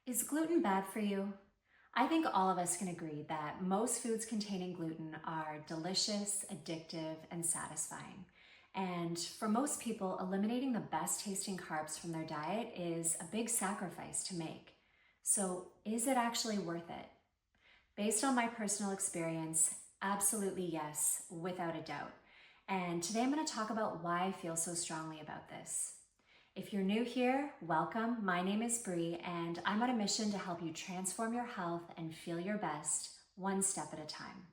Is gluten bad for you? I think all of us can agree that most foods containing gluten are delicious, addictive, and satisfying. And for most people, eliminating the best tasting carbs from their diet is a big sacrifice to make. So, is it actually worth it? Based on my personal experience, absolutely yes, without a doubt. And today I'm going to talk about why I feel so strongly about this. If you're new here, welcome. My name is Bri, and I'm on a mission to help you transform your health and feel your best one step at a time.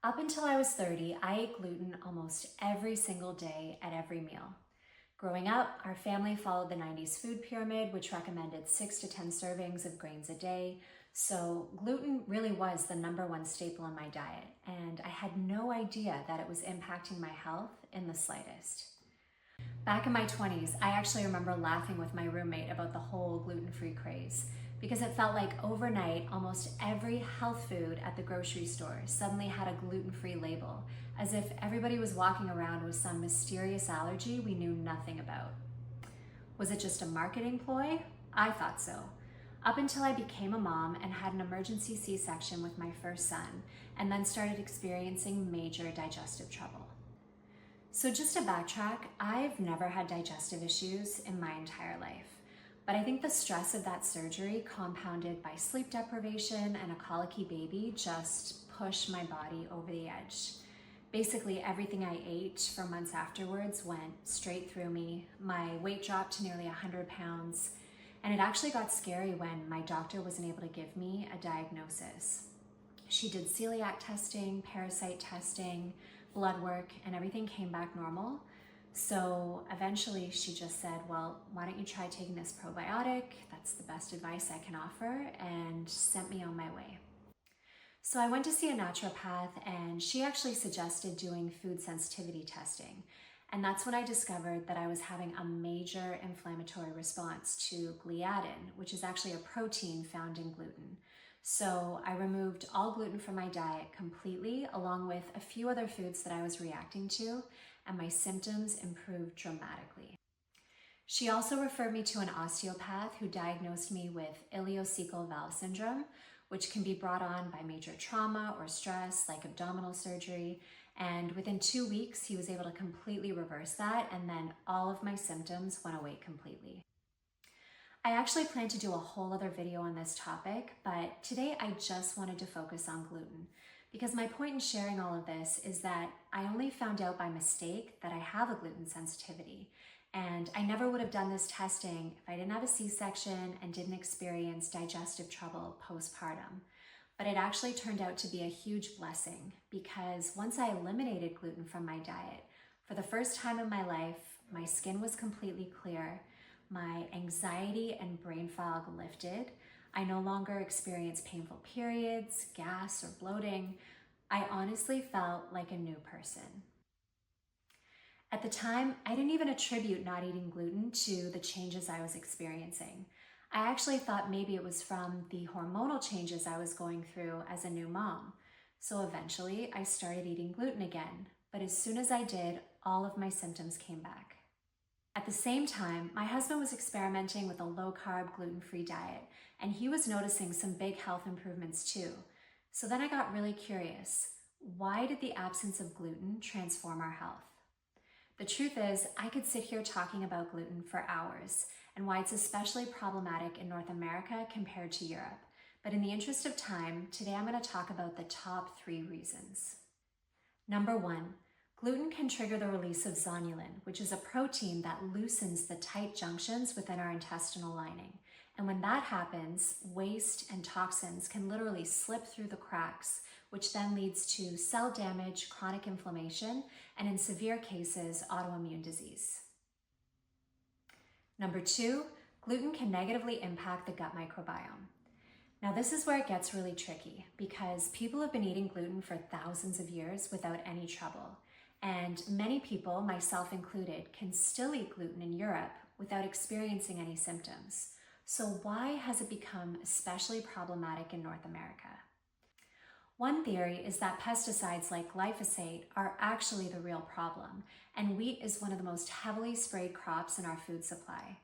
Up until I was 30, I ate gluten almost every single day at every meal. Growing up, our family followed the 90s food pyramid, which recommended 6 to 10 servings of grains a day. So gluten really was the #1 staple in my diet, and I had no idea that it was impacting my health in the slightest. Back in my 20s, I actually remember laughing with my roommate about the whole gluten-free craze because it felt like overnight, almost every health food at the grocery store suddenly had a gluten-free label, as if everybody was walking around with some mysterious allergy we knew nothing about. Was it just a marketing ploy? I thought so. Up until I became a mom and had an emergency C-section with my first son, and then started experiencing major digestive trouble. So just to backtrack, I've never had digestive issues in my entire life. But I think the stress of that surgery, compounded by sleep deprivation and a colicky baby, just pushed my body over the edge. Basically, everything I ate for months afterwards went straight through me. My weight dropped to nearly 100 pounds. And it actually got scary when my doctor wasn't able to give me a diagnosis. She did celiac testing, parasite testing, blood work, and everything came back normal. So eventually she just said, well, why don't you try taking this probiotic? That's the best advice I can offer, and sent me on my way. So I went to see a naturopath, and she actually suggested doing food sensitivity testing. And that's when I discovered that I was having a major inflammatory response to gliadin, which is actually a protein found in gluten. So I removed all gluten from my diet completely, along with a few other foods that I was reacting to, and my symptoms improved dramatically. She also referred me to an osteopath who diagnosed me with ileocecal valve syndrome, which can be brought on by major trauma or stress like abdominal surgery. And within 2 weeks, he was able to completely reverse that, and then all of my symptoms went away completely. I actually plan to do a whole other video on this topic, but today I just wanted to focus on gluten because my point in sharing all of this is that I only found out by mistake that I have a gluten sensitivity, and I never would have done this testing if I didn't have a C-section and didn't experience digestive trouble postpartum. But it actually turned out to be a huge blessing because once I eliminated gluten from my diet, for the first time in my life, my skin was completely clear. My anxiety and brain fog lifted. I no longer experienced painful periods, gas, or bloating. I honestly felt like a new person. At the time, I didn't even attribute not eating gluten to the changes I was experiencing. I actually thought maybe it was from the hormonal changes I was going through as a new mom. So eventually, I started eating gluten again. But as soon as I did, all of my symptoms came back. At the same time, my husband was experimenting with a low-carb, gluten-free diet, and he was noticing some big health improvements too. So then I got really curious. Why did the absence of gluten transform our health? The truth is, I could sit here talking about gluten for hours and why it's especially problematic in North America compared to Europe. But in the interest of time, today I'm going to talk about the top 3 reasons. Number 1. Gluten can trigger the release of zonulin, which is a protein that loosens the tight junctions within our intestinal lining. And when that happens, waste and toxins can literally slip through the cracks, which then leads to cell damage, chronic inflammation, and in severe cases, autoimmune disease. Number 2, gluten can negatively impact the gut microbiome. Now this is where it gets really tricky because people have been eating gluten for thousands of years without any trouble. And many people, myself included, can still eat gluten in Europe without experiencing any symptoms. So why has it become especially problematic in North America? One theory is that pesticides like glyphosate are actually the real problem, and wheat is one of the most heavily sprayed crops in our food supply.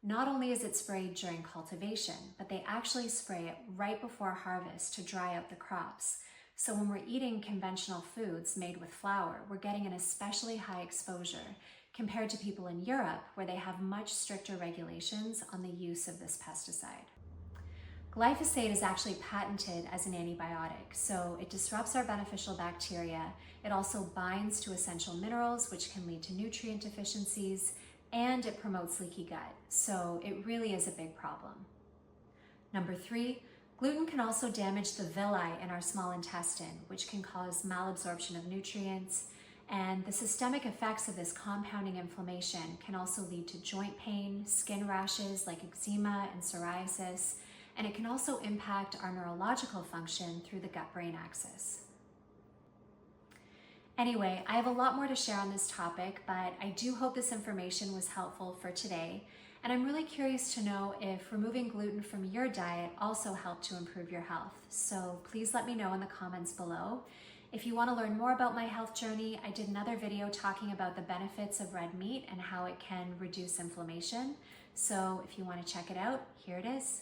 Not only is it sprayed during cultivation, but they actually spray it right before harvest to dry out the crops. So when we're eating conventional foods made with flour, we're getting an especially high exposure compared to people in Europe, where they have much stricter regulations on the use of this pesticide. Glyphosate is actually patented as an antibiotic, so it disrupts our beneficial bacteria. It also binds to essential minerals, which can lead to nutrient deficiencies, and it promotes leaky gut, so it really is a big problem. Number 3, gluten can also damage the villi in our small intestine, which can cause malabsorption of nutrients, and the systemic effects of this compounding inflammation can also lead to joint pain, skin rashes like eczema and psoriasis, and it can also impact our neurological function through the gut-brain axis. Anyway, I have a lot more to share on this topic, but I do hope this information was helpful for today. And I'm really curious to know if removing gluten from your diet also helped to improve your health. So please let me know in the comments below. If you want to learn more about my health journey, I did another video talking about the benefits of red meat and how it can reduce inflammation. So if you want to check it out, here it is.